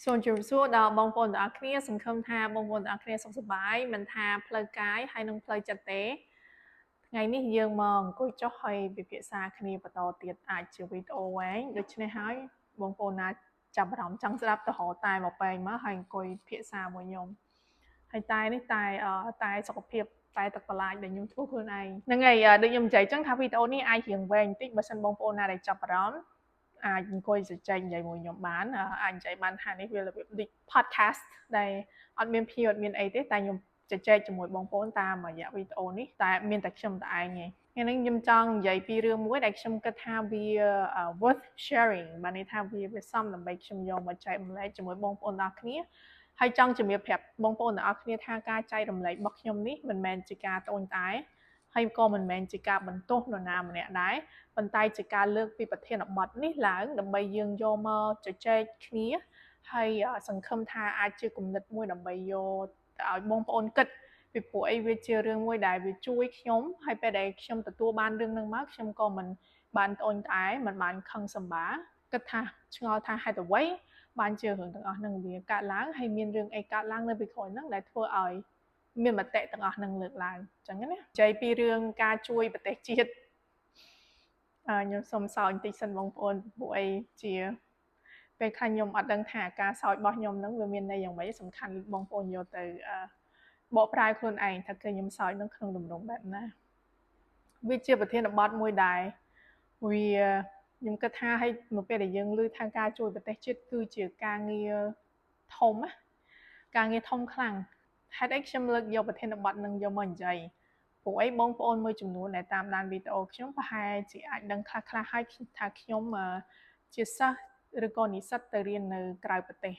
សូមជម្រាបសួរដល់បងប្អូនទាំងអស់គ្នាសង្ឃឹមថាបងប្អូនទាំងអស់គ្នាសុខសប្បាយមិនថាផ្លូវកាយហើយនិងផ្លូវចិត្តទេថ្ងៃនេះយើងមកអង្គុយចុះហើយពិភាក្សាគ្នាបន្តទៀតអាចជាវីដេអូវែងដូច្នេះហើយបងប្អូនណាចាប់អារម្មណ៍ចង់ស្ដាប់ទៅរកតែមកពេងមកហើយអង្គុយពិភាក្សាមួយខ្ញុំហើយតែនេះតែសុខភាពតែទឹកបន្លាចដែលខ្ញុំធ្វើខ្លួនឯងហ្នឹងហើយដូចខ្ញុំនិយាយចឹងថាវីដេអូនេះអាចរៀងវែងបន្តិចបើសិនបងប្អូនណាដែលចាប់អារម្មណ៍អាចអង្គុយជជែកនិយាយមួយខ្ញុំបានអាចនិយាយបានថានេះវារបៀបដូច podcast ដែលអត់មានភីអត់មានអីទេតែខ្ញុំជជែកជាមួយបងប្អូនតាមរយៈវីដេអូនេះតែមានតែខ្ញុំតែឯងទេថ្ងៃនេះខ្ញុំចង់និយាយពីរឿងមួយដែលខ្ញុំគិតថាវា worth sharing បានន័យថាវាសមដើម្បីខ្ញុំយកមកចែករំលែកជាមួយបងប្អូនទាំងអស់គ្នាហើយចង់ជំរាបប្រាប់បងប្អូនទាំងអស់គ្នាថាការចែករំលែករបស់ខ្ញុំនេះមិនមែនជាការត្អូញត្អែហើយក៏មិនមែនជាការបន្ទោសនរណាម្នាក់ដែរប៉ុន្តែជាការលើកពីប្រធានបទនេះឡើងដើម្បីយើងយកមកជជែកគ្នាហើយសង្ឃឹមថាអាចជាគំនិតមួយដើម្បីយកឲ្យបងប្អូនគិតពីព្រោះអីវាជារឿងមួយដែលវាជួយខ្ញុំហើយពេលដែលខ្ញុំទទួលបានរឿងហ្នឹងមកខ្ញុំក៏មិនបានត្អូញត្អែមិនបានខឹងសម្បាគិតថាឆ្ងល់ថាហេតុអ្វីបានជារឿងទាំងអស់ហ្នឹងវាកើតឡើងហើយមានរឿងអីកើតឡើងនៅពីក្រោយហ្នឹងដែលធ្វើឲ្យមានមតិទាំងអស់ហ្នឹងលើកឡើងអញ្ចឹងណានិយាយពីរឿងការជួយប្រទេសជាតិខ្ញុំសូមសោកបន្តិចសិនបងប្អូនពួកអីជាពេលខ្លះខ្ញុំអត់ដឹងថាការសោករបស់ខ្ញុំហ្នឹងវាមានន័យយ៉ាងម៉េចសំខាន់បងប្អូនយកទៅបកប្រែខ្លួនឯងថាគឺខ្ញុំសោកនឹងក្នុងទម្រង់បែបណាវាជាប្រធានបទមួយដែលវាខ្ញុំគិតថាឲ្យនៅពេលដែលយើងឮថាការជួយប្រទេសជាតិគឺជាការងារធំណាការងារធំខ្លាំងហេតុអីខ្ញុំលើកយកប្រធានបទនឹងយកមកនិយាយព្រោះអីបងប្អូនមួយចំនួនដែលតាមដានវីដេអូខ្ញុំប្រហែលជាអាចដឹងខ្លះៗហើយថាខ្ញុំជាសិស្សឬក៏និស្សិតទៅរៀននៅក្រៅប្រទេស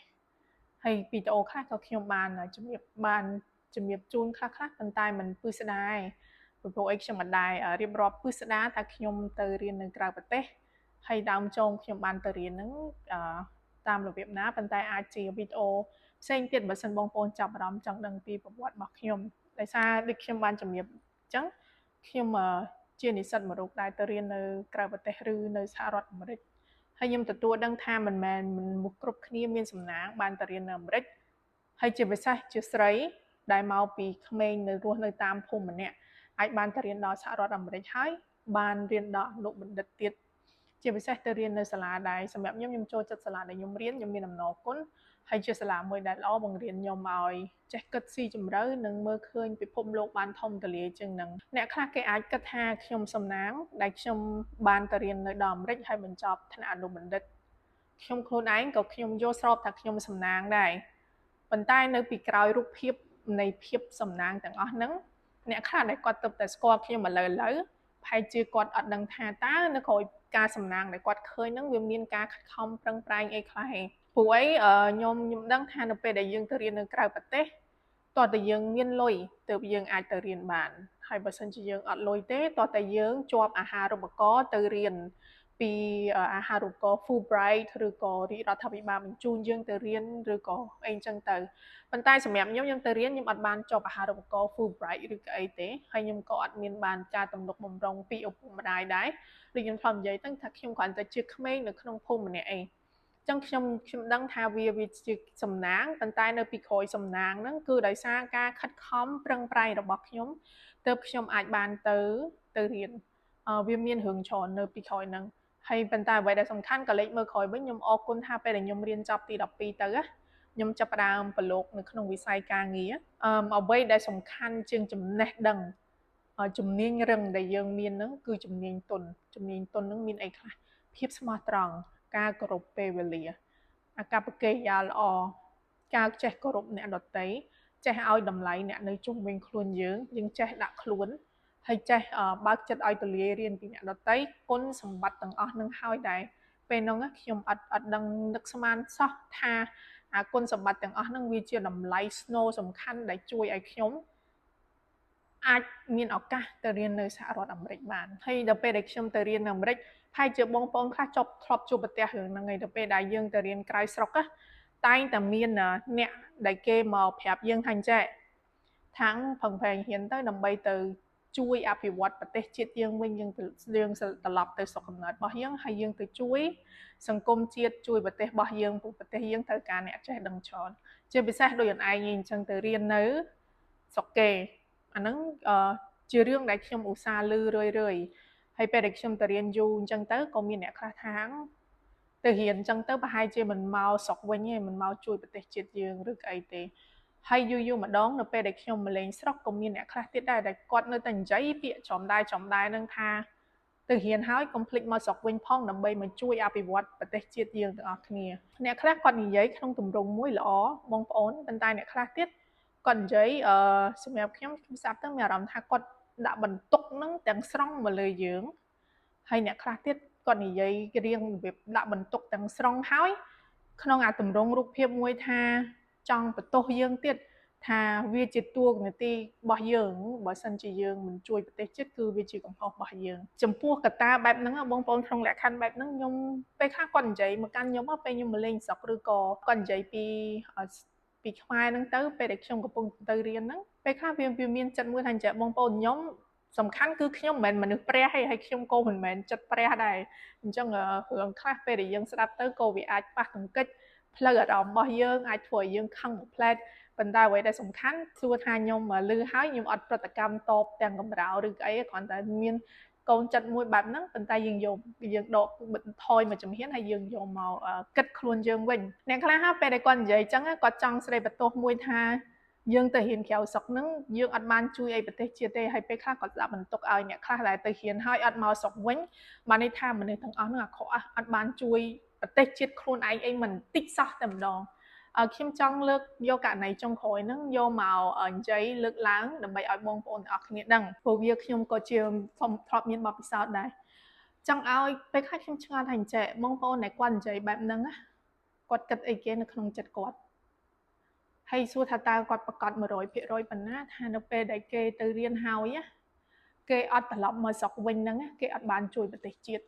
ហើយវីដេអូខ្លះក៏ខ្ញុំបានជំរាបជូនខ្លះប៉ុន្តែមិនពឹស្ដាយព្រោះអីខ្ញុំមិនដែររៀបរាប់ពឹស្ដាថាខ្ញុំទៅរៀននៅក្រៅប្រទេសហើយដើមចុងខ្ញុំបានទៅរៀនហ្នឹងតាមរបៀបណាប៉ុន្តែអាចជាវីដេអូផ្សេងទៀតបើសិនបងប្អូនចាប់អារម្មណ៍ចង់ដឹងពីប្រវត្តិរបស់ខ្ញុំដោយសារដូចខ្ញុំបានជំរាបអញ្ចឹងខ្ញុំជានិស្សិតមួយរូបដែលទៅរៀននៅក្រៅប្រទេសឬនៅសហរដ្ឋអាមេរិកហើយខ្ញុំទទួលដឹងថាមិនមែនមនុស្សគ្រប់គ្នាមានសំណាងបានទៅរៀននៅអាមេរិកហើយជាពិសេសជាស្រីដែលមកពីក្មេងនៅរស់នៅតាមភូមិម្នាក់អាចបានទៅរៀនដល់សហរដ្ឋអាមេរិកហើយបានរៀនដល់អនុបណ្ឌិតទៀតជាពិសេសទៅរៀននៅសាលាដែលសម្រាប់ខ្ញុំចូលចិត្តសាលាដែលខ្ញុំរៀនខ្ញុំមានអំណរគុណហើយជាសាលាមួយដែលល្អបង្រៀនខ្ញុំឲ្យចេះគិតស៊ីជម្រៅនិងមើលឃើញពិភពលោកបានធំទូលាយជាងនឹងអ្នកខ្លះគេអាចគិតថាខ្ញុំសំណាងដែលខ្ញុំបានទៅរៀននៅដល់អាមេរិកហើយបញ្ចប់ថ្នាក់អនុបណ្ឌិតខ្ញុំខ្លួនឯងក៏ខ្ញុំយល់ស្របថាខ្ញុំសំណាងដែរប៉ុន្តែនៅពីក្រោយរូបភាពនៃភាពសំណាងទាំងអស់ហ្នឹងអ្នកខ្លះដែលគាត់ទៅតែស្គាល់ខ្ញុំឥឡូវប្រហែលជាគាត់អត់ដឹងថាតើនៅក្រោយការសំណាងដែលគាត់ឃើញហ្នឹងវាមានការខិតខំប្រឹងប្រែងអីខ្លះឯងព្រោះអីខ្ញុំដឹងថានៅពេលដែលយើងទៅរៀននៅក្រៅប្រទេសតោះតែយើងមានលុយទើបយើងអាចទៅរៀនបានហើយបើសិនជាយើងអត់លុយទេតោះតែយើងជាប់អាហារូបករណ៍ទៅរៀនពីអាហារូបករណ៍ Fulbright ឬក៏រាជរដ្ឋាភិបាលបញ្ជូនយើងទៅរៀនឬក៏អីចឹងទៅប៉ុន្តែសម្រាប់ខ្ញុំទៅរៀនខ្ញុំអត់បានជាប់អាហារូបករណ៍ Fulbright ឬក៏អីទេហើយខ្ញុំក៏អត់មានបានការទំនុកបម្រុងពីឪពុកម្ដាយដែរដូចខ្ញុំធ្លាប់និយាយទៅថាខ្ញុំគ្រាន់តែជាក្មេងនៅក្នុងភូមិម្នាក់ឯងចឹងខ្ញុំដឹងថាវាជាសំណាងប៉ុន្តែនៅពីក្រោយសំណាងហ្នឹងគឺដោយសារការខិតខំប្រឹងប្រែងរបស់ខ្ញុំទើបខ្ញុំអាចបានទៅរៀនវាមានរឿងច្រើននៅពីក្រោយហ្នឹងហើយប៉ុន្តែអ្វីដែលសំខាន់ក៏លេចមើលក្រោយវិញខ្ញុំអរគុណថាពេលដែលខ្ញុំរៀនចប់ទី12ទៅខ្ញុំចាប់ផ្ដើមប្រឡូកនៅក្នុងវិស័យការងារអ្វីដែលសំខាន់ជាងចំណេះដឹងជំនាញរឹងដែលយើងមានហ្នឹងគឺជំនាញទុនហ្នឹងមានអីខ្លះភាពស្មោះត្រង់ការគោរពពេលវេលាអាកប្បកិរិយាល្អការចេះគោរពអ្នកដទៃចេះឲ្យតម្លៃអ្នកនៅជុំវិញខ្លួនយើងចេះដាក់ខ្លួនហើយចេះបើកចិត្តឲ្យទូលាយរៀនពីអ្នកដទៃគុណសម្បត្តិទាំងអស់នឹងហើយដែរពេលហ្នឹងខ្ញុំអត់ដឹងនឹកស្មានសោះថាអាគុណសម្បត្តិទាំងអស់ហ្នឹងវាជាតម្លៃស្នូលសំខាន់ដែលជួយឲ្យខ្ញុំអាចមានឱកាសទៅរៀននៅសហរដ្ឋអាមេរិកបានហើយដល់ពេលដែលខ្ញុំទៅរៀននៅអាមេរិកហើយជាបងប្អូនខ្លះធ្លាប់ជួបប្រទះរឿងហ្នឹងហើយដល់ពេលដែលយើងទៅរៀនក្រៅស្រុកតែងតែមានអ្នកដែលគេមកប្រាប់យើងថាអញ្ចេះថាំងប្រឹងប្រែងរៀនទៅដើម្បីទៅ ជួយអភិវឌ្ឍប្រទេសជាតិយើងវិញយើងត្រឡប់ទៅស្រុកកំណើតរបស់យើងហើយយើងទៅជួយសង្គមជាតិជួយប្រទេសរបស់យើងព្រោះប្រទេសយើងត្រូវការអ្នកចេះដឹងច្រើនជាពិសេសដូចអនឯងអញ្ចឹងទៅរៀននៅស្រុកគេអាហ្នឹងជារឿងដែលខ្ញុំឧស្សាហ៍ឮរឿយហើយពេលដែលខ្ញុំទៅរៀនយូរអញ្ចឹងទៅក៏មានអ្នកខ្លះថាទៅរៀនអញ្ចឹងទៅប្រហែលជាមិនមកស្រុកវិញទេមិនមកជួយប្រទេសជាតិយើងឬក៏អីទេហើយយូរម្ដងនៅពេលដែលខ្ញុំមកលេងស្រុកក៏មានអ្នកខ្លះទៀតដែរដែលគាត់នៅតែនិយាយពាក្យចំដែរនឹងថាទៅរៀនហើយកុំភ្លេចមកស្រុកវិញផងដើម្បីមកជួយអភិវឌ្ឍប្រទេសជាតិយើងទាំងអស់គ្នាអ្នកខ្លះគាត់និយាយក្នុងទម្រង់មួយល្អបងប្អូនប៉ុន្តែអ្នកខ្លះទៀតគាត់និយាយសម្រាប់ខ្ញុំស្ដាប់ទៅមានអារម្មណ៍ថាគាត់ដាក់បន្ទុកនឹងទាំងស្រុងមកលើយើងហើយអ្នកខ្លះទៀតគាត់និយាយរៀងរបៀបដាក់បន្ទុកទាំងស្រុងហើយក្នុងអាទម្រង់រូបភាពមួយថាចង់បន្ទោសយើងទៀតថាវាជាតួនាទីរបស់យើងបើសិនជាយើងមិនជួយប្រទេសជាតិគឺវាជាកំហុសរបស់យើងចំពោះកត្តាបែបហ្នឹងបងប្អូនក្នុងលក្ខខណ្ឌបែបហ្នឹងខ្ញុំពេលខ្លះគាត់និយាយមកកាន់ខ្ញុំពេលខ្ញុំមកលេងស្រុកឬក៏គាត់និយាយពីខ្មែរហ្នឹងទៅពេលដែលខ្ញុំកំពុងទៅរៀនហ្នឹងពេលខ្លះវាមានចិត្តមួយថាអញ្ចឹងបងប្អូនខ្ញុំសំខាន់គឺខ្ញុំមិនមែនមនុស្សព្រះទេហើយខ្ញុំក៏មិនមែនចិត្តព្រះដែរអញ្ចឹងរឿងខ្លះពេលដែលយើងស្ដាប់ទៅក៏វាអាចប៉ះទង្គិចផ្លូវអារម្មណ៍របស់យើងអាចធ្វើឲ្យយើងខឹងផ្លែតប៉ុន្តែអ្វីដែលសំខាន់សួរថាខ្ញុំលឺហើយខ្ញុំអត់ប្រតិកម្មតបទាំងកំរោលឬអីគ្រាន់តែមានកូនចិត្តមួយបែបហ្នឹងប៉ុន្តែយើងដកបន្ថយមកជំហានហើយយើងយកមកគិតខ្លួនយើងវិញអ្នកខ្លះពេលដែលគាត់និយាយអញ្ចឹងគាត់ចង់ស្ដីបន្ទោសមួយថាយើងទៅរៀនក្រៅស្រុកហ្នឹងយើងអត់បានជួយអីប្រទេសជាតិទេហើយពេលខ្លះគាត់ដាក់បន្ទុកឲ្យអ្នកខ្លះដែលទៅរៀនហើយអត់មកស្រុកវិញបានន័យថាមនុស្សទាំងអស់ហ្នឹងអាក្រក់អត់បានជួយប្រទេសជាតិខ្លួនឯងអីមិនតិចសោះតែម្ដងខ្ញុំចង់លើកយកករណីចុងក្រោយហ្នឹងយកមកនិយាយលើកឡើងដើម្បីឲ្យបងប្អូនទាំងអស់គ្នាដឹងព្រោះវាខ្ញុំក៏ជាធ្លាប់មានបទពិសោធន៍ដែរចង់ឲ្យពេលខ្លះខ្ញុំឆ្ងល់ថាអញ្ចឹងបងប្អូនដែលគាត់និយាយបែបហ្នឹងគាត់គិតអីគេនៅក្នុងចិត្តគាត់ហើយសួរថាតើគាត់ប្រកាស 100% ប៉ុណ្ណាថានៅពេលដែលគេទៅរៀនហើយគេអត់ត្រឡប់មកស្រុកវិញហ្នឹងគេអត់បានជួយប្រទេសជាតិ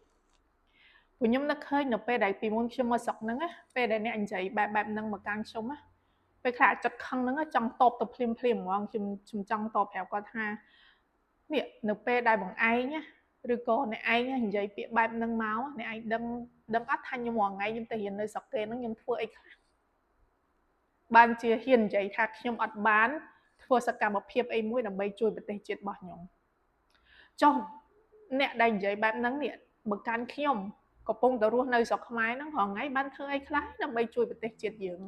ព្រោះខ្ញុំនឹកឃើញនៅពេលដែលពីមុនខ្ញុំមកស្រុកហ្នឹងពេលដែលអ្នកនិយាយបែបហ្នឹងមកកាន់ខ្ញុំពេលខ្លះចិត្តខឹងហ្នឹងចង់តបទៅភ្លាមហ្មងខ្ញុំចង់តបប្រាប់គាត់ថានេះនៅពេលដែលបងឯងឬក៏អ្នកឯងនិយាយពាក្យបែបហ្នឹងមកអ្នកឯងដឹងអត់ថាខ្ញុំរាល់ថ្ងៃខ្ញុំទៅរៀននៅស្រុកគេហ្នឹងខ្ញុំធ្វើអីខ្លះបានជាហ៊ាននិយាយថាខ្ញុំអត់បានធ្វើសកម្មភាពអីមួយដើម្បីជួយប្រទេសជាតិរបស់ខ្ញុំចុះអ្នកដែលនិយាយបែបហ្នឹងនេះបើកាន់ខ្ញុំកំពុងតែរស់នៅស្រុកខ្មែរហ្នឹងរាល់ថ្ងៃបានធ្វើអីខ្លះដើម្បីជួយប្រទេសជាតិយើង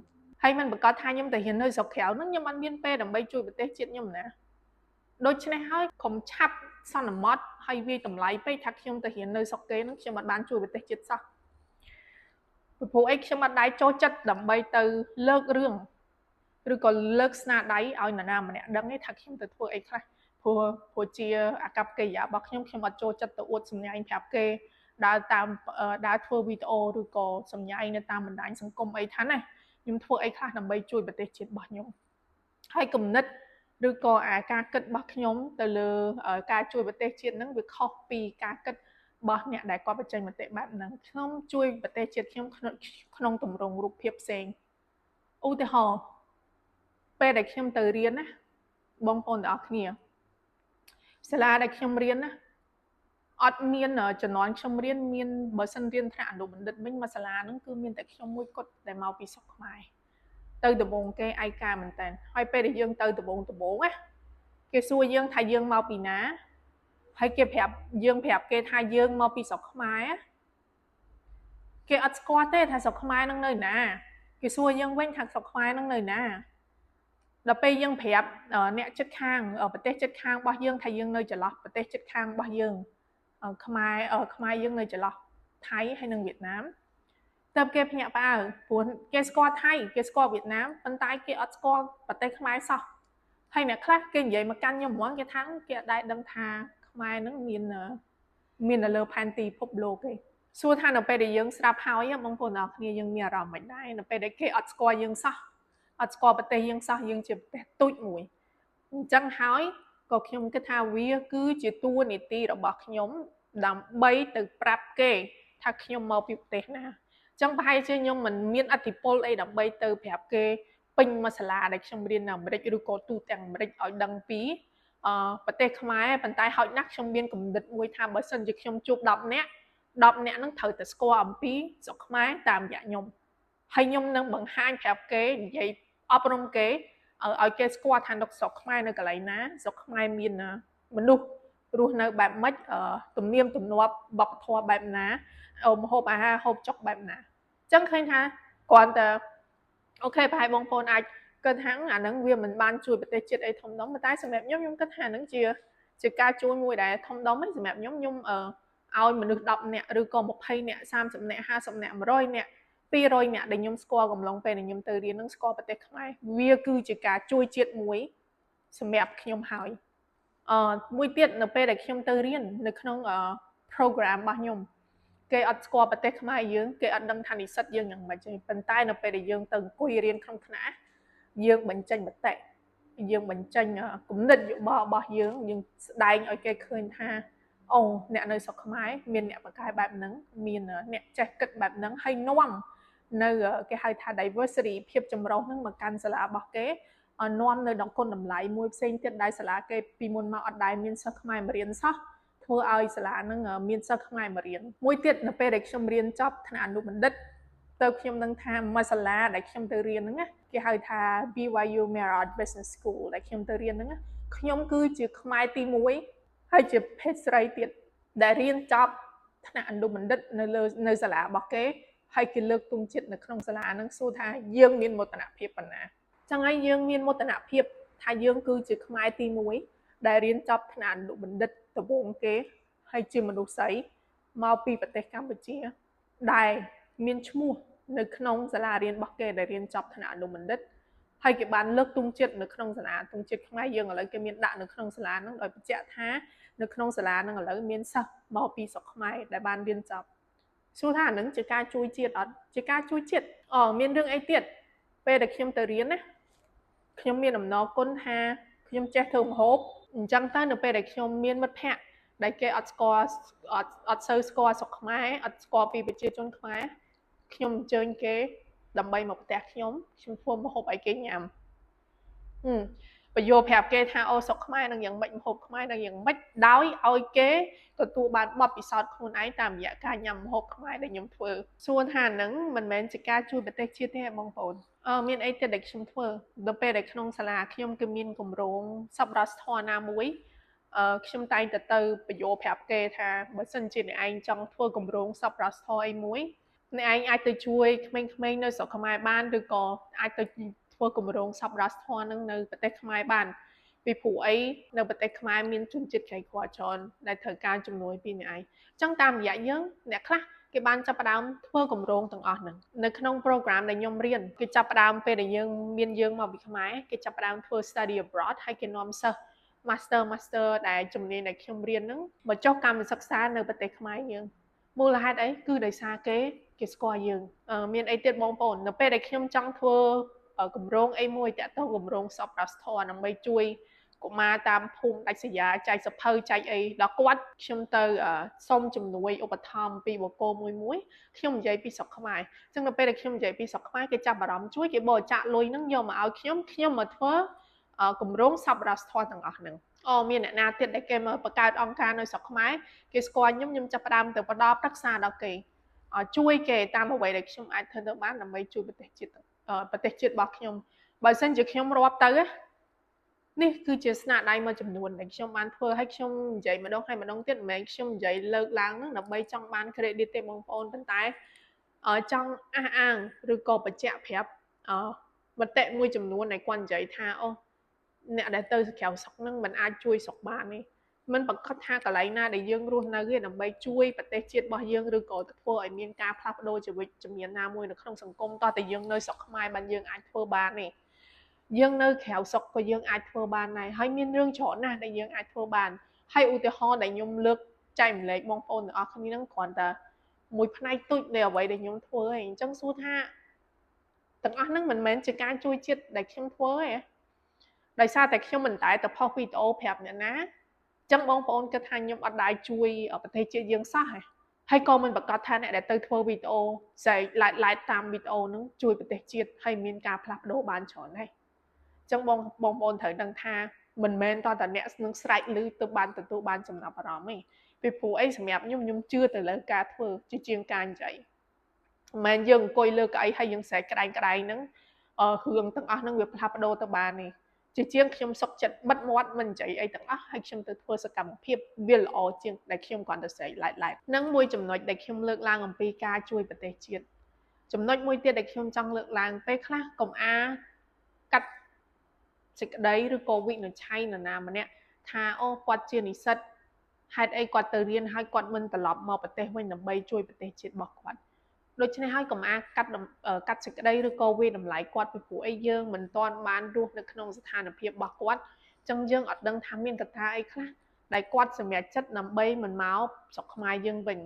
ហើយមិនប្រកាសថាខ្ញុំទៅរៀននៅស្រុកក្រៅហ្នឹងខ្ញុំអត់មានពេលដើម្បីជួយប្រទេសជាតិខ្ញុំណាដូច្នេះហើយកុំឆាប់សន្មត់ហើយវាយតម្លៃពេកថាខ្ញុំទៅរៀននៅស្រុកគេហ្នឹងខ្ញុំអត់បានជួយប្រទេសជាតិសោះព្រោះអីខ្ញុំអត់ដែរចូលចិត្តដើម្បីទៅលើករឿងឬក៏លើកស្នាដៃឲ្យនរណាម្នាក់ដឹងទេថាខ្ញុំទៅធ្វើអីខ្លះព្រោះជាអាកប្បកិរិយារបស់ខ្ញុំអត់ចូលចិត្តទៅអួតសម្ញែងប្រាប់គេដើរធ្វើវីដេអូឬក៏សម្ញែងនៅតាមបណ្ដាញសង្គមអីថាណាខ្ញុំធ្វើអីខ្លះដើម្បីជួយប្រទេសជាតិរបស់ខ្ញុំហើយគំនិតឬក៏ការគិតរបស់ខ្ញុំទៅលើការជួយប្រទេសជាតិហ្នឹងវាខុសពីការគិតរបស់អ្នកដែលគាត់បញ្ចេញមតិបែបហ្នឹងខ្ញុំជួយប្រទេសជាតិខ្ញុំក្នុងទម្រង់រូបភាពផ្សេងឧទាហរណ៍ពេលដែលខ្ញុំទៅរៀនណាបងប្អូនទាំងអស់គ្នាសាលាដែលខ្ញុំរៀនណាអត់មានចំនួនខ្ញុំរៀនមានបើសិនរៀនថ្នាក់អនុបណ្ឌិតវិញមកសាលាហ្នឹងគឺមានតែខ្ញុំមួយគត់ដែលមកពីស្រុកខ្មែរទៅដំបងគេឯកាមែនតើហើយពេលដែលយើងទៅដំបងណាគេសួរយើងថាយើងមកពីណាហើយគេប្រាប់គេថាយើងមកពីស្រុកខ្មែរគេអត់ស្គាល់ទេថាស្រុកខ្មែរនឹងនៅណាគេសួរយើងវិញថាស្រុកខ្មែរនឹងនៅណាដល់ពេលយើងប្រាប់អ្នកជិតខាងប្រទេសជិតខាងរបស់យើងថាយើងនៅចន្លោះប្រទេសជិតខាងរបស់យើងខ្មែរយើងនៅចន្លោះថៃហើយនិងវៀតណាមតើគេភ្ញាក់ផ្អើលព្រោះគេស្គាល់ថៃគេស្គាល់វៀតណាមប៉ុន្តែគេអត់ស្គាល់ប្រទេសខ្មែរសោះហើយអ្នកខ្លះគេនិយាយមកកាន់ខ្ញុំហ្មងគេថាគេអត់ដែរដឹងថាខ្មែរនឹងមាននៅលើផែនទីពិភពលោកទេសួរថានៅពេលដែលយើងស្ដាប់ហើយបងប្អូនទាំងគ្នាយើងមានអារម្មណ៍មិនដែរនៅពេលដែលគេអត់ស្គាល់យើងសោះអត់ស្គាល់ប្រទេសយើងសោះយើងជាប្រទេសទូចមួយអញ្ចឹងហើយក៏ខ្ញុំគិតថាវាគឺជាតួនាទីរបស់ខ្ញុំដើម្បីទៅប្រាប់គេថាខ្ញុំមកពីប្រទេសណាអញ្ចឹងប្រហែលជាខ្ញុំមិនមានអធិបុលអីដើម្បីទៅប្រាប់គេពេញមួយសាលាដែលខ្ញុំរៀននៅអាមេរិកឬក៏ទូទាំងអាមេរិកឲ្យដឹងពី ប្រទេសខ្មែរប៉ុន្តែហោចណាស់ខ្ញុំមានគំនិតមួយថាបើសិនជាខ្ញុំជួប10នាក់ហ្នឹងត្រូវតែស្គាល់អំពីស្រុកខ្មែរតាមរយៈខ្ញុំហើយខ្ញុំនឹងបង្ហាញប្រាប់គេនិយាយអប់រំគេឲ្យគេស្គាល់ថានៅស្រុកខ្មែរនៅកន្លែងណាស្រុកខ្មែរមានមនុស្សរស់នៅបែបម៉េចទំនៀមទម្លាប់វប្បធម៌បែបណាម្ហូបអាហារហូបចុកបែបណាអញ្ចឹងឃើញថាគ្រាន់តែអូខេប្រហែលបងប្អូនអាចគិតថាអាហ្នឹងវាមិនបានជួយប្រទេសជាតិអីធំដុំតែសម្រាប់ខ្ញុំគិតថាហ្នឹងជាការជួយមួយដែលធំដុំហ្នឹងសម្រាប់ខ្ញុំឲ្យមនុស្ស10នាក់ឬក៏20នាក់30នាក់50នាក់100នាក់200នាក់ដែលខ្ញុំស្គាល់កំឡុងពេលដែលខ្ញុំទៅរៀននឹងស្គាល់ប្រទេសខ្មែរវាគឺជាការជួយជាតិមួយសម្រាប់ខ្ញុំហើយមួយទៀតនៅពេលដែលខ្ញុំទៅរៀននៅក្នុងprogram របស់ខ្ញុំគេអត់ស្គាល់ប្រទេសខ្មែរយើងគេអត់ដឹងថានិស្សិតយើងយ៉ាងម៉េចទេប៉ុន្តែនៅពេលដែលយើងទៅអង្គុយរៀនក្នុងថ្នាក់យើងបញ្ចេញមតិយើងបញ្ចេញគំនិតយោបល់របស់យើងស្ដែងឲ្យគេឃើញថាអូអ្នកនៅស្រុកខ្មែរមានអ្នកបកកែបែបហ្នឹងមានអ្នកចេះគិតបែបហ្នឹងហើយនាំនៅគេហៅថា diversity ភាពចម្រុះហ្នឹងមកកាន់សាលារបស់គេនាំនៅដល់គុណតម្លៃមួយផ្សេងទៀតដែលសាលាគេពីមុនមកអត់ដែលមានសិស្សខ្មែរមករៀនសោះធ្វើឲ្យសាលាហ្នឹងមានសិស្សខ្មែរមករៀនមួយទៀតនៅពេលដែលខ្ញុំរៀនចប់ថ្នាក់អនុបណ្ឌិតទៅខ្ញុំនឹងថាមួយសាលាដែលខ្ញុំទៅរៀនហ្នឹងគេហៅថា BYU Merit Business School ដែលខ្ញុំទៅរៀនហ្នឹងខ្ញុំគឺជាខ្មែរទី1ហើយជាភេទស្រីទៀតដែលរៀនចប់ថ្នាក់អនុបណ្ឌិតនៅសាលារបស់គេហើយគេលើកទង់ជាតិនៅក្នុងសាលាហ្នឹងសួរថាយើងមានមោទនភាពប៉ុណ្ណាចឹងហើយយើងមានមោទនភាពថាយើងគឺជាខ្មែរទី1ដែលរៀនចប់ថ្នាក់អនុបណ្ឌិតដំបូងគេហើយជាមនុស្សស្រីមកពីប្រទេសកម្ពុជាដែលមានឈ្មោះនៅក្នុងសាលារៀនរបស់គេដែលរៀនចប់ថ្នាក់អនុបណ្ឌិតហើយគេបានលើកទង់ជាតិនៅក្នុងសាលាទង់ជាតិខ្មែរយើងឥឡូវគេមានដាក់នៅក្នុងសាលាហ្នឹងដោយបញ្ជាក់ថានៅក្នុងសាលាហ្នឹងឥឡូវមានសិស្សមកពីស្រុកខ្មែរដែលបានរៀនចប់សួរថាអានឹងជាការជួយជាតិអត់ជាការជួយជាតិមានរឿងអីទៀតពេលដែលខ្ញុំទៅរៀនណាខ្ញុំមានអំណរគុណថាខ្ញុំចេះធ្វើម្ហូបអញ្ចឹងទៅនៅពេលដែលខ្ញុំមានមិត្តភ័ក្តិដែលគេអត់សូវស្គាល់ស្រុកខ្មែរអត់ស្គាល់ពីប្រជាជនខ្មែរខ្ញុំអញ្ជើញគេដើម្បីមកផ្ទះខ្ញុំធ្វើម្ហូបឲ្យគេញ៉ាំបញ្យល់ប្រាប់គេថាអូស្រុកខ្មែរនឹងយ៉ាងម៉េចម្ហូបខ្មែរនឹងយ៉ាងម៉េចដោយឲ្យគេទទួលបានបទពិសោធន៍ខ្លួនឯងតាមរយៈការញ៉ាំម្ហូបខ្មែរដែលខ្ញុំធ្វើសួរថាហ្នឹងមិនមែនជាការជួយប្រទេសជាតិទេបងប្អូនមានអីទៀតដែលខ្ញុំធ្វើដល់ពេលដែលក្នុងសាលាខ្ញុំគឺមានគម្រោងសប្បុរសធម៌ណាមួយខ្ញុំតែងទៅបញ្យល់ប្រាប់គេថាបើសិនជាអ្នកឯងចង់ធ្វើគម្រោងសប្បុរសធម៌អីមួយអ្នកឯងអាចទៅជួយក្មេងៗនៅស្រុកខ្មែរបានឬក៏អាចទៅធ្វើគម្រោងសប្បុរសធម៌នឹងនៅប្រទេសខ្មែរបានពីព្រោះអីនៅប្រទេសខ្មែរមានជនជាតិក្រីក្រច្រើនដែលត្រូវការជំនួយពីអ្នកឯងអញ្ចឹងតាមរយៈយើងអ្នកខ្លះគេបានចាប់ផ្ដើមធ្វើគម្រោងទាំងអស់ហ្នឹងនៅក្នុង program ដែលខ្ញុំរៀនគេចាប់ផ្ដើមពេលដែលយើងមកពីខ្មែរគេចាប់ផ្ដើមធ្វើ study abroad ហើយគេនាំសិស្ស master ដែលជំនាញដែលខ្ញុំរៀនហ្នឹងមកចុះកម្មសិក្សានៅប្រទេសខ្មែរយើងមូលហេតុអីគឺដោយសារគេស្គាល់យើងមានអីទៀតបងប្អូននៅពេលដែលខ្ញុំចង់ធ្វើគម្រោងអីមួយតាក់ទងគម្រោងសប្បុរសធម៌ដើម្បីជួយកុមារតាមភូមិដាច់ស្រយាលចែកសភៅចែកអីដល់គាត់ខ្ញុំទៅសុំជំនួយឧបត្ថម្ភពីបកគោមួយខ្ញុំនិយាយពីស្រុកខ្មែរអញ្ចឹងនៅពេលដែលខ្ញុំនិយាយពីស្រុកខ្មែរគេចាប់អារម្មណ៍ជួយគេបរិច្ចាគលុយហ្នឹងយកមកឲ្យខ្ញុំមកធ្វើគម្រោងសប្បុរសធម៌ទាំងអស់ហ្នឹងមានអ្នកណាទៀតដែលគេមកបង្កើតអង្គការនៅស្រុកខ្មែរគេស្គាល់ខ្ញុំចាប់ផ្ដើមទៅផ្ដល់ប្រឹក្សាដល់គេជួយគេតាមអ្វីដែលខ្ញុំអាចធ្វើទៅបានដើម្បីជួយប្រទេសជាតិរបស់ខ្ញុំបើមិនជាខ្ញុំរាប់ទៅនេះគឺជាស្នាដៃមួយចំនួនដែលខ្ញុំបានធ្វើឲ្យខ្ញុំនិយាយម្ដងហើយម្ដងទៀតមិនមែនខ្ញុំនិយាយលើកឡើងហ្នឹងដើម្បីចង់បាន credit ទេបងប្អូនប៉ុន្តែចង់អះអាងឬក៏បញ្ជាក់ប្រាប់មតិមួយចំនួនដែលគាត់និយាយថាអូអ្នកដែលទៅក្រៅស្រុកហ្នឹងមិនអាចជួយស្រុកបានទេមិនប្រកាសថាកន្លែងណាដែលយើងរស់នៅទេដើម្បីជួយប្រទេសជាតិរបស់យើងឬក៏ទៅធ្វើឲ្យមានការផ្លាស់ប្ដូរជីវិតជំនាញណាមួយនៅក្នុងសង្គមតោះតែយើងនៅស្រុកខ្មែរបានយើងអាចធ្វើបានទេយើងនៅក្រៅស្រុកក៏យើងអាចធ្វើបានដែរហើយមានរឿងច្រើនណាស់ដែលយើងអាចធ្វើបានហើយឧទាហរណ៍ដែលខ្ញុំលើកចែកម្លែកបងប្អូនទាំងអស់គ្នាហ្នឹងគ្រាន់តែមួយផ្នែកទូចនៃអ្វីដែលខ្ញុំធ្វើឯងអញ្ចឹងសួរថាទាំងអស់ហ្នឹងមិនមែនជាការជួយជាតិដែលខ្ញុំធ្វើទេដោយសារតែខ្ញុំមិនតែផុសវីដេអូប្រាប់អ្នកណាចឹងបងប្អូនគិតថាខ្ញុំអត់ដែរជួយប្រទេសជាតិយើងសោះហើយក៏មិនប្រកាសថាអ្នកដែលទៅធ្វើវីដេអូចែកឡែកតាមវីដេអូហ្នឹងជួយប្រទេសជាតិហើយមានការផ្លាស់ប្ដូរបានច្រើនដែរចឹងបងប្អូនត្រូវដឹងថា មិនមែនតើតអ្នកនឹងស្រែកឮទៅបានទទួលបានចំណាប់អារម្មណ៍ទេពីព្រោះអីសម្រាប់ខ្ញុំជឿទៅលើការធ្វើជាងការនិយាយមិនមែនយើងអង្គុយលើកៅអីហើយយើងស្រែកក្តែងហ្នឹងរឿងទាំងអស់ហ្នឹងវាផ្លាស់ប្ដូរទៅបានទេជាងខ្ញុំសុកចិត្តបិទមាត់មិននិយាយអីទាំងអស់ហើយខ្ញុំទៅធ្វើសកម្មភាពវាល្អជាងដែលខ្ញុំគ្រាន់តែស្រែកឡែកហ្នឹងមួយចំណុចដែលខ្ញុំលើកឡើងអំពីការជួយប្រទេសជាតិចំណុចមួយទៀតដែលខ្ញុំចង់លើកឡើងពេលខ្លះកុំកាត់សេចក្តីឬក៏វិនិច្ឆ័យនរណាម្នាក់ថាអូគាត់ជានិស្សិតហេតុអីគាត់ទៅរៀនហើយគាត់មិនត្រឡប់មកប្រទេសវិញដើម្បីជួយប្រទេសជាតិរបស់គាត់ដូច្នេះហើយកុំកាត់សេចក្តីឬក៏វាតម្លៃគាត់ពីព្រោះអីយើងមិនទាន់បានរស់នៅក្នុងស្ថានភាពរបស់គាត់អញ្ចឹងយើងអត់ដឹងថាមានកត្តាអីខ្លះដែលគាត់សម្រេចចិត្តដើម្បីមិនមកស្រុកខ្មែរយើងវិញ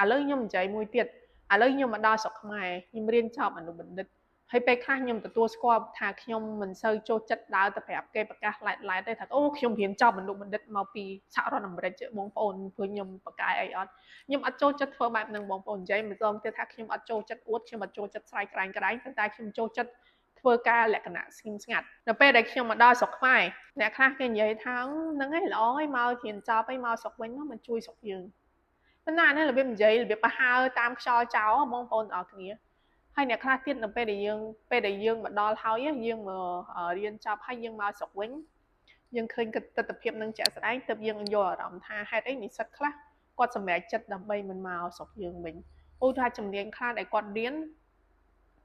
ឥឡូវខ្ញុំនិយាយមួយទៀតឥឡូវខ្ញុំមកដល់ស្រុកខ្មែរខ្ញុំរៀនចប់អនុបណ្ឌិតហើយពេលខ្លះខ្ញុំទទួលស្គាល់ថាខ្ញុំមិនសូវចូលចិត្តដើរទៅប្រាប់គេប្រកាសឡែតទេថាអូខ្ញុំរៀនចប់អនុបណ្ឌិតមកពីសហរដ្ឋអាមេរិកបងប្អូនព្រោះខ្ញុំបកកាយអីអត់ខ្ញុំអត់ចូលចិត្តធ្វើបែបហ្នឹងបងប្អូននិយាយម្ដងទៀតថាខ្ញុំអត់ចូលចិត្តអួតខ្ញុំអត់ចូលចិត្តស្រ័យក្រែងប៉ុន្តែខ្ញុំចូលចិត្តធ្វើការលក្ខណៈស្ងៀមស្ងាត់នៅពេលដែលខ្ញុំមកដល់ស្រុកខ្មែរអ្នកខ្លះគេនិយាយថាហ្នឹងឯងល្អឯងមករៀនចប់ឯងមកស្រុកវិញមកជួយស្រុកយើងប៉ុន្តែនេះរបៀបនិយាយរបៀបបះហើតាមខ្យល់ចោលបងប្អូនទាំងអស់គ្នាហើយអ្នកខ្លះទៀតនៅពេលដែលយើងមកដល់ហើយយើងមករៀនចប់ហើយយើងមកស្រុកវិញយើងឃើញទស្សនវិជ្ជានឹងជាក់ស្ដែងទើបយើងយល់អារម្មណ៍ថាហេតុអីនិស្សិតខ្លះគាត់សម្រេចចិត្តដើម្បីមិនមកស្រុកយើងវិញឧទាហរណ៍ជំនាញខ្លះដែលគាត់រៀន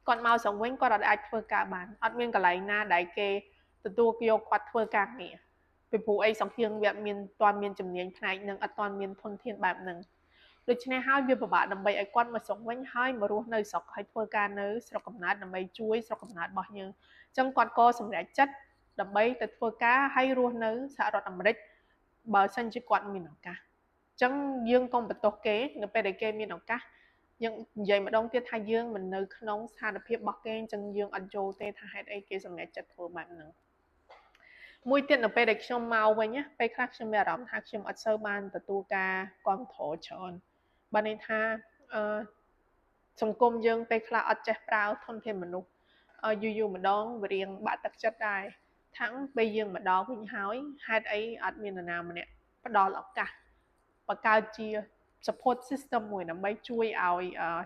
គាត់មកស្រុកវិញគាត់អាចធ្វើការបានអត់មានកន្លែងណាដែលគេទទួលយកគាត់ធ្វើការងារពីព្រោះអីសង្ឃាមវាមានតន់មានជំនាញផ្នែកនឹងអត់តន់មានធនធានបែបហ្នឹងដូច្នេះហើយវាពិបាកដើម្បីឲ្យគាត់មកស្រុកវិញហើយមករស់នៅស្រុកហើយធ្វើការនៅស្រុកកំណើតដើម្បីជួយស្រុកកំណើតរបស់យើងអញ្ចឹងគាត់ក៏សម្រេចចិត្តដើម្បីទៅធ្វើការហើយរស់នៅសហរដ្ឋអាមេរិកបើសិនជាគាត់មានឱកាសអញ្ចឹងយើងកុំបន្ទោសគេនៅពេលដែលគេមានឱកាសយើងនិយាយម្ដងទៀតថាយើងមិននៅក្នុងស្ថានភាពរបស់គេអញ្ចឹងយើងអត់យល់ទេថាហេតុអីគេសម្រេចចិត្តធ្វើបែបហ្នឹងមួយទៀតនៅពេលដែលខ្ញុំមកវិញពេលខ្លះខ្ញុំមានអារម្មណ៍ថាខ្ញុំអត់សូវបានទទួលការគាំទ្រច្រើនបានន័យថាសង្គមយើងពេលខ្លះអត់ចេះប្រើធនធានមនុស្សយូរម្ដងវារៀងបាក់ទឹកចិត្តដែរថាំងពេលយើងមកដល់វិញហើយហេតុអីអត់មាននរណាម្នាក់ផ្ដល់ឱកាសបង្កើតជា support system មួយដើម្បីជួយឲ្យ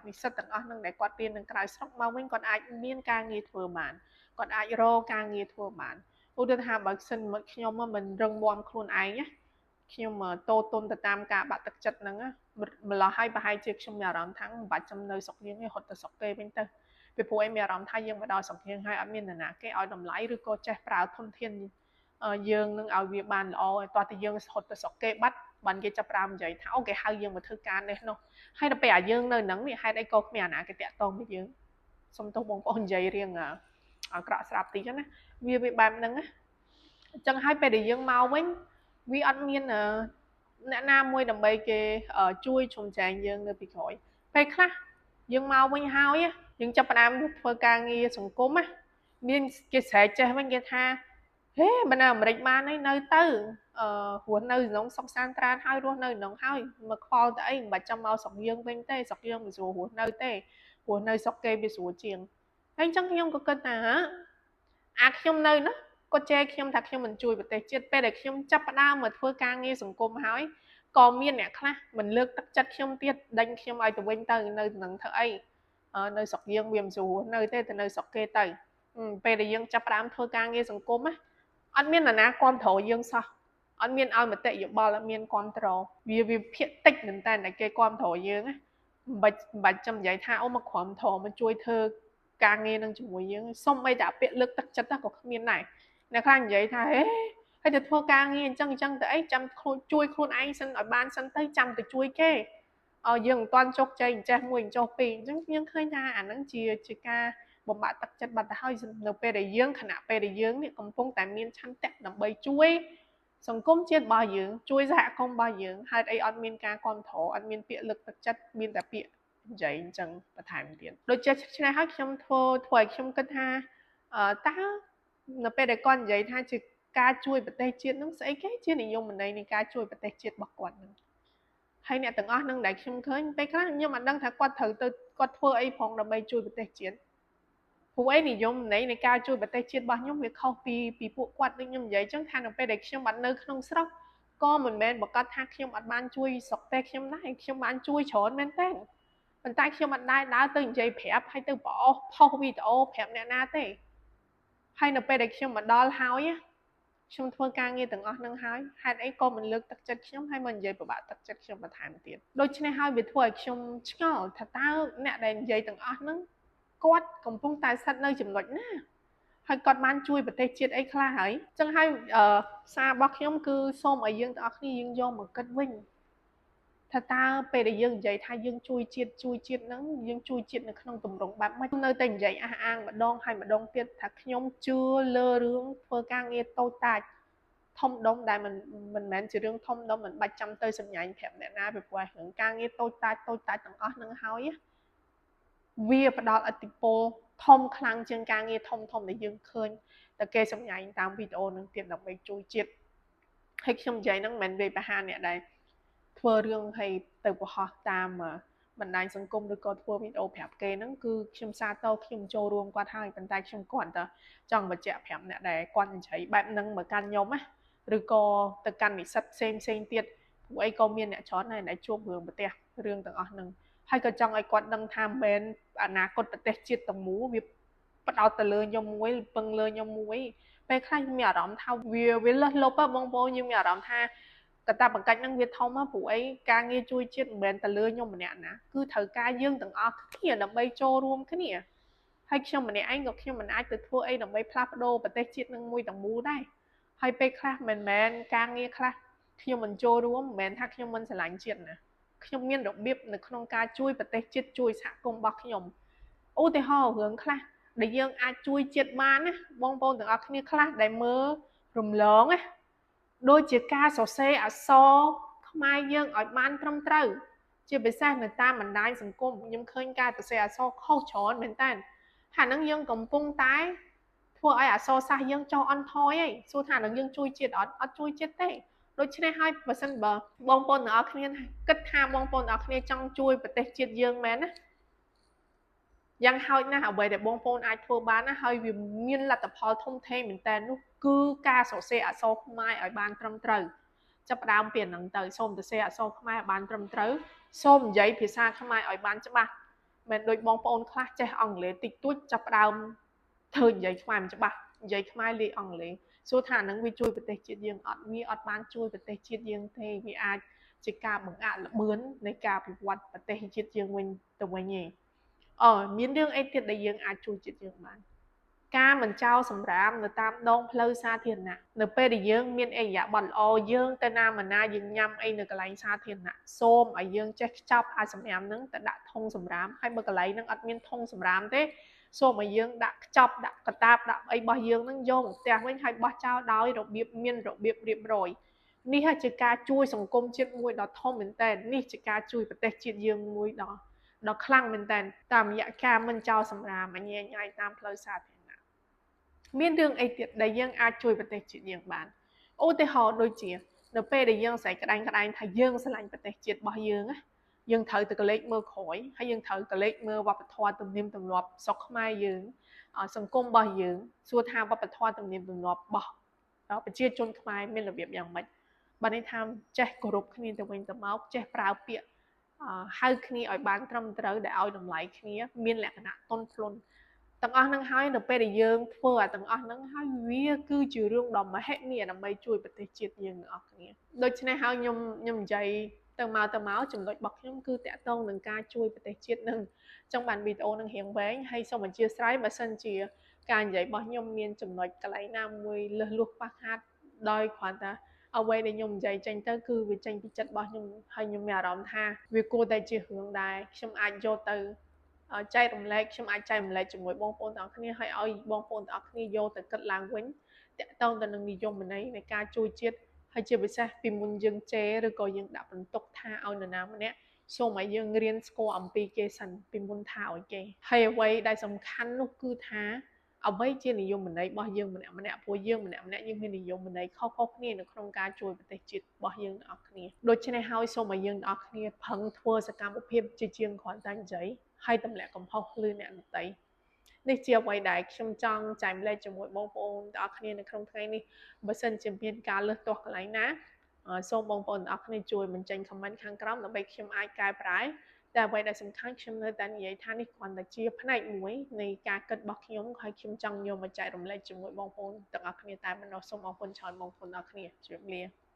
និស្សិតទាំងអស់នឹងដែលគាត់រៀននៅក្រៅស្រុកមកវិញគាត់អាចមានការងារធ្វើបានគាត់អាចរកការងារធ្វើបានឧទាហរណ៍បើសិនមកខ្ញុំមិនរឹងមាំខ្លួនឯងណាខ្ញុំតូតទុនទៅតាមការបាក់ទឹកចិត្តហ្នឹងម្ល៉េះហើយប្រហែលជាខ្ញុំមានអារម្មណ៍ថាមិនបាច់ចាំនៅស្រុកយើងទេរត់ទៅស្រុកគេវិញទៅពីព្រោះឯងមានអារម្មណ៍ថាយើងមកដល់ស្រុកយើងហើយអត់មាននរណាគេឲ្យតម្លៃឬក៏ចេះប្រើធនធានយើងនឹងឲ្យវាបានល្អឲ្យតោះតែយើងរត់ទៅស្រុកគេបាត់បានគេចាប់ផ្ដើមនិយាយថាអូគេហៅយើងមកធ្វើការនេះនោះហើយដល់ពេលយើងនៅហ្នឹងនេះហេតុអីក៏គ្មានអាណាគេតាក់ទងមកយើងសុំទោសបងប្អូននិយាយរៀងអាក្រក់ស្រាប់តិចណាវាបែបហ្នឹងណាអញ្ចឹងហើយពេលដែលយើងមកវិញវាអត់មានអ្នកណាមួយដើម្បីគេជួយជុំចែងយើងនៅពីក្រោយពេលខ្លះយើងមកវិញហើយយើងចាប់ផ្ដើមធ្វើការងារសង្គមណាមានគេស្រែកចេះវិញគេថាហេបើនៅអាមេរិកបានអីនៅទៅរស់នៅក្នុងសុខសាន្តត្រានហើយរស់នៅក្នុងហើយមកខ្វល់ទៅអីមិនបាច់ចាំមកស្រុកយើងវិញទេស្រុកយើងមិនស្រួលរស់នៅទេរស់នៅស្រុកគេវាស្រួលជាងហើយអញ្ចឹងខ្ញុំក៏គិតថាខ្ញុំនៅណាគាត់ចែកខ្ញុំថាខ្ញុំមិនជួយប្រទេសជាតិពេលដែលខ្ញុំចាប់ផ្ដើមមកធ្វើការងារសង្គមហើយក៏មានអ្នកខ្លះមិនលើកទឹកចិត្តខ្ញុំទៀតដេញខ្ញុំឲ្យទៅវិញទៅនៅនឹងធ្វើអីនៅស្រុកយើងវាមិនស្រួលនៅទេទៅនៅស្រុកគេទៅពេលដែលយើងចាប់ផ្ដើមធ្វើការងារសង្គមណាអត់មាននរណាគាំទ្រយើងសោះអត់មានឲ្យមតិយោបល់អត់មានគាំទ្រវាភាគតិចមែនតើដែលគេគាំទ្រយើងណាមិនបាច់ចាំនិយាយថាអូមកក្រុមធំមកជួយធ្វើការងារនឹងជាមួយយើងសុំអីតែពាក្យលើកទឹកចិត្តក៏គ្មានដែរអ្នកខ្លះនិយាយថាហេហើយទៅធ្វើការងារអញ្ចឹងទៅអីចាំជួយខ្លួនឯងសិនឲ្យបានសិនទៅចាំទៅជួយគេយើងមិនទាន់ជោគជ័យអញ្ចេះមួយអញ្ចោះពីរអញ្ចឹងយើងឃើញថាអាហ្នឹងជាការបំបាក់ទឹកចិត្តបាត់ទៅហើយនៅពេលដែលយើងខណៈពេលដែលយើងនេះកំពុងតែមានឆន្ទៈដើម្បីជួយសង្គមជាតិរបស់យើងជួយសហគមន៍របស់យើងហេតុអីអត់មានការគ្រប់គ្រងអត់មានពាក្យលើកទឹកចិត្តមានតែពាក្យនិយាយអញ្ចឹងបន្ថែមទៀតដូចជាឆ្នេះហើយខ្ញុំធ្វើឲ្យខ្ញុំគិតថាតើនៅពេលដែលគាត់និយាយថាជាការជួយប្រទេសជាតិនឹងស្អីគេជានិយមន័យនៃការជួយប្រទេសជាតិរបស់គាត់នឹងហើយអ្នកទាំងអស់នឹងដែលខ្ញុំឃើញពេលខ្លះខ្ញុំអត់ដឹងថាគាត់ត្រូវទៅគាត់ធ្វើអីផងដើម្បីជួយប្រទេសជាតិ ពួកឯងនិយមនៃការជួយប្រទេសជាតិរបស់ខ្ញុំវាខុសពីពួកគាត់ដូចខ្ញុំនិយាយចឹងថានៅពេលដែលខ្ញុំបាត់នៅក្នុងស្រុកក៏មិនមែនប្រកាសថាខ្ញុំអត់បានជួយស្រុកទេខ្ញុំដែរខ្ញុំបានជួយច្រើនមែនទេប៉ុន្តែខ្ញុំអត់ដែរដើរទៅនិយាយប្រាប់ហើយទៅបោះផុសវីដេអូប្រាប់អ្នកណាទេហើយនៅពេលដែលខ្ញុំមកដល់ហើយខ្ញុំធ្វើការងារទាំងអស់នឹងហើយហេតុអីក៏មិនលើកទឹកចិត្តខ្ញុំហើយមកនិយាយពិបាកទឹកចិត្តខ្ញុំបន្ថែមទៀតដូច្នេះហើយវាធ្វើឲ្យខ្ញុំឆ្ងល់ថាតើអ្នកដែលនិយាយទាំងអស់ហ្នឹងគាត់កំពុងតែស្ថិតនៅចំណុចណាហើយគាត់បានជួយប្រទេសជាតិអីខ្លះហើយអញ្ចឹងហើយសាររបស់ខ្ញុំគឺសូមឲ្យយើងទាំងអស់គ្នាយើងយកមកគិតវិញថាតើពេលដែលយើងនិយាយថាយើងជួយជាតិហ្នឹងយើងជួយជាតិនៅក្នុងទម្រង់បែបម៉េចនៅតែនិយាយអះអាងម្ដងហើយម្ដងទៀតថាខ្ញុំជឿលើរឿងធ្វើការងារតូចតាចធំដុំដែលមិនមែនជារឿងធំដុំមិនបាច់ចាំទៅសម្ញែងប្រាប់អ្នកណាពីព្រោះរឿងការងារតូចតាចទាំងអស់ហ្នឹងហើយវាផ្ដល់ឥទ្ធិពលធំខ្លាំងជាងការងារធំដែលយើងឃើញតែគេសម្ញែងតាមវីដេអូហ្នឹងទៀតដើម្បីជួយជាតិហើយខ្ញុំនិយាយហ្នឹងមិនមែនវាបហាអ្នកដែរធ្វើរឿងឲ្យទៅបង្ហោះតាមបណ្ដាញសង្គមឬក៏ធ្វើវីដេអូប្រាប់គេហ្នឹងគឺខ្ញុំសាទរខ្ញុំចូលរួមគាត់ហើយប៉ុន្តែខ្ញុំគាត់តែចង់បញ្ជាក់ប្រាប់អ្នកដែលគាត់និយាយបែបហ្នឹងមកកាន់ខ្ញុំណាឬក៏ទៅកាន់និស្សិតផ្សេងទៀតពួកអីក៏មានអ្នកច្រើនដែរដែលជួបរឿងប្រទេសរឿងទាំងអស់ហ្នឹងហើយក៏ចង់ឲ្យគាត់ដឹងថាមិនមែនអនាគតប្រទេសជាតិទាំងមូលវាផ្ដោតទៅលើខ្ញុំមួយពឹងលើខ្ញុំមួយពេលខ្លះខ្ញុំមានអារម្មណ៍ថាវាលះលប់បងប្អូនខ្ញុំមានអារម្មណ៍ថាកតាបកិច្ចហ្នឹងវាធំព្រោះអីការងារជួយជាតិមិនមែនតែលើខ្ញុំម្នាក់ណាគឺត្រូវការយើងទាំងអស់គ្នាដើម្បីចូលរួមគ្នាហើយខ្ញុំម្នាក់ឯងក៏ខ្ញុំមិនអាចទៅធ្វើអីដើម្បីផ្លាស់ប្ដូរប្រទេសជាតិនឹងមួយទាំងមូលដែរហើយពេលខ្លះមិនមែនការងារខ្លះខ្ញុំមិនចូលរួមមិនមែនថាខ្ញុំមិនស្រឡាញ់ជាតិណាខ្ញុំមានរបៀបនៅក្នុងការជួយប្រទេសជាតិជួយសហគមន៍របស់ខ្ញុំឧទាហរណ៍រឿងខ្លះដែលយើងអាចជួយជាតិបានណាបងប្អូនទាំងអស់គ្នាខ្លះដែលមើលរំលងណាដូចជាការសរសេរអក្សរខ្មែរយើងឲ្យបានត្រឹមត្រូវជាពិសេសនៅតាមបណ្ដាញសង្គមខ្ញុំឃើញការសរសេរអក្សរខុសច្រើនមែនតើថាហ្នឹងយើងកំពុងតែធ្វើឲ្យអក្សរសាស្ត្រយើងចុះអន់ថយឯងសួរថានឹងយើងជួយជាតិអត់ជួយជាតិទេដូច្នេះហើយបើសិនបើបងប្អូនទាំងអស់គ្នាគិតថាបងប្អូនទាំងអស់គ្នាចង់ជួយប្រទេសជាតិយើងមែនណាយ៉ាងហោចណាស់អ្វីដែលបងប្អូនអាចធ្វើបានណាហើយវាមានលទ្ធផលធំធេងមែនតើនោះគឺការសរសេរអក្សរខ្មែរឲ្យបានត្រឹមត្រូវចាប់ផ្ដើមពីហ្នឹងទៅសូមសរសេរអក្សរខ្មែរឲ្យបានត្រឹមត្រូវសូមនិយាយភាសាខ្មែរឲ្យបានច្បាស់មិនដូចបងប្អូនខ្លះចេះអង់គ្លេសតិចតួចចាប់ផ្ដើមធ្វើនិយាយខ្មែរមិនច្បាស់និយាយខ្មែរលាយអង់គ្លេសសួរថាហ្នឹងវាជួយប្រទេសជាតិយើងអត់វាអត់បានជួយប្រទេសជាតិយើងទេវាអាចជាការបង្អាក់ល្បឿននៃការវិវត្តប្រទេសជាតិយើងវិញទៅវិញឯងមានរឿងអីទៀតដែលយើងអាចជួយជាតិយើងបានការមិនចោលសម្រាមនៅតាមដងផ្លូវសាធារណៈនៅពេលដែលយើងមានអរិយាប័ត្រល្អយើងទៅណាមកណាយើងញ៉ាំអីនៅកន្លែងសាធារណៈសូមឲ្យយើងចេះខ្ចប់អាសម្រាមហ្នឹងទៅដាក់ធុងសម្រាមហើយបើកន្លែងហ្នឹងអត់មានធុងសម្រាមទេសូមឲ្យយើងដាក់ខ្ចប់ដាក់កតាបដាក់អីរបស់យើងហ្នឹងយកមកផ្ទះវិញហើយបោះចោលដោយរបៀបមានរបៀបរៀបរយនេះជាការជួយសង្គមជាតិមួយដ៏ធំមែនទែននេះជាការជួយប្រទេសជាតិយើងមួយដ៏ខ្លាំងមែនទែនតាមរយៈការមិនចោលសម្រាមអញ្ញែញតាមផ្លូវសាធារណៈមានរឿងអីទៀតដែលយើងអាចជួយប្រទេសជាតិយើងបានឧទាហរណ៍ដូចជានៅពេលដែលយើងស្រែកក្តែងថាយើងស្រឡាញ់ប្រទេសជាតិរបស់យើងណាយើងត្រូវទៅកលេចមើលក្រោយហើយយើងត្រូវកលេចមើលវប្បធម៌ទំនៀមទម្លាប់ស្រុកខ្មែរយើងសង្គមរបស់យើងសួរថាវប្បធម៌ទំនៀមទម្លាប់របស់ប្រជាជនខ្មែរមានរបៀបយ៉ាងម៉េចបើនេះថាចេះគោរពគ្នាទៅវិញទៅមកចេះប្រើពាក្យហៅគ្នាឲ្យបានត្រឹមត្រូវដែលឲ្យតម្លៃគ្នាមានលក្ខណៈទន់ភ្លន់ទាំងអស់ហ្នឹងហើយនៅពេលដែលយើងធ្វើអាទាំងអស់ហ្នឹងហើយវាគឺជារឿងដ៏មហិមាដើម្បីជួយប្រទេសជាតិយើងទាំងអស់គ្នាដូច្នេះហើយខ្ញុំនិយាយទៅមកចំណុចរបស់ខ្ញុំគឺតាក់ទងនឹងការជួយប្រទេសជាតិនឹងចង់បានវីដេអូនឹងរៀងវែងហើយសូមអធិស្ឋានបើសិនជាការនិយាយរបស់ខ្ញុំមានចំណុចកន្លែងណាមួយលើសលួសខ្វះខាតដោយគ្រាន់តែអ្វីដែលខ្ញុំនិយាយចេញទៅគឺវាចេញពីចិត្តរបស់ខ្ញុំហើយខ្ញុំមានអារម្មណ៍ថាវាគួរតែជារឿងដែលខ្ញុំអាចយកទៅចែករំលែកខ្ញុំអាចចែករំលែកជាមួយបងប្អូនទាំងអស់គ្នាហើយឲ្យបងប្អូនទាំងអស់គ្នាយកទៅគិតឡើងវិញតាក់ទងទៅនឹងនិយមន័យនៃការជួយជាតិហើយជាពិសេសពីមុនយើងជេរឬក៏យើងដាក់បន្ទុកថាឲ្យនរណាម្នាក់សូមឲ្យយើងរៀនស្គាល់អំពីគេសិនពីមុនថាឲ្យគេហើយអ្វីដែលសំខាន់នោះគឺថាអ្វីជានិយមន័យរបស់យើងម្នាក់ព្រោះយើងម្នាក់យើងមាននិយមន័យខុសៗគ្នានៅក្នុងការជួយប្រទេសជាតិរបស់យើងទាំងអស់គ្នាដូច្នេះហើយសូមឲ្យយើងទាំងអស់គ្នាផឹងធ្វើសកម្មភាពជាជាងគ្រាន់តែនិយាយហើយទម្លាក់កំហុសលើអ្នកដទៃ នេះជាអ្វីដែលខ្ញុំចង់ចែកម្លែកជាមួយបងប្អូនទាំងអស់គ្នានៅក្នុងថ្ងៃនេះបើសិនជាមានការលើសទាស់កន្លែងណាសូមបងប្អូនទាំងអស់គ្នាជួយបញ្ចេញ comment ខាងក្រោមដើម្បីខ្ញុំអាចកែប្រែតែអ្វីដែលសំខាន់ខ្ញុំនៅតែនិយាយថានេះគ្រាន់តែជាផ្នែកមួយនៃការគិតរបស់ខ្ញុំហើយខ្ញុំចង់យកមកចែករំលែកជាមួយបងប្អូនទាំងអស់គ្នាតែប៉ុណ្ណោះសូមអរគុណច្រើនបងប្អូនទាំងអស់គ្នាជម្រាបលា